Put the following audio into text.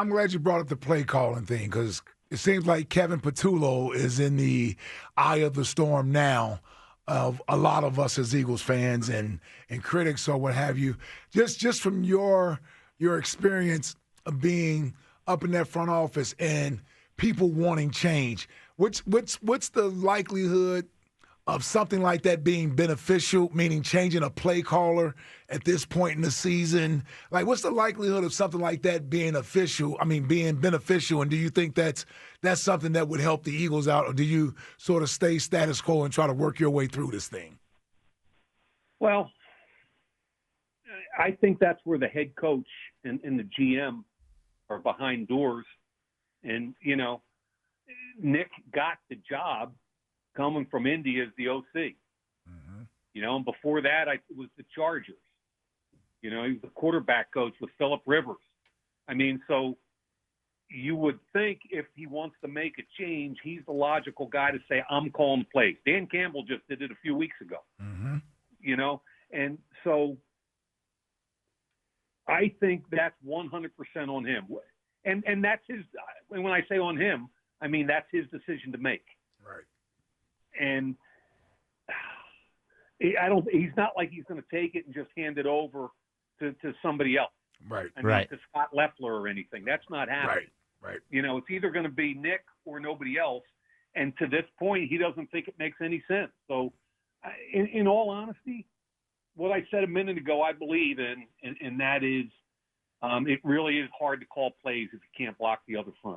I'm glad you brought up the play calling thing because it seems like Kevin Patullo is in the eye of the storm now of a lot of us as Eagles fans and critics or what have you. Just from your experience of being up in that front office and people wanting change, what's the likelihood of something like that being beneficial, meaning changing a play caller at this point in the season? Like, what's the likelihood of something like that being being beneficial? And do you think that's something that would help the Eagles out, or do you sort of stay status quo and try to work your way through this thing? Well, I think that's where the head coach and the GM are behind doors. And, Nick got the job coming from Indy as the OC. Mm-hmm. And before that, it was the Chargers. He was the quarterback coach with Phillip Rivers. So you would think if he wants to make a change, he's the logical guy to say, I'm calling the plays. Dan Campbell just did it a few weeks ago. Mm-hmm. And so I think that's 100% on him. And that's his – when I say on him, I mean that's his decision to make. Right. And he's not like he's going to take it and just hand it over to somebody else. Right. To Scott Leffler or anything. That's not happening. Right. It's either going to be Nick or nobody else. And to this point, he doesn't think it makes any sense. So in all honesty, what I said a minute ago, I believe in, and that is it really is hard to call plays if you can't block the other front.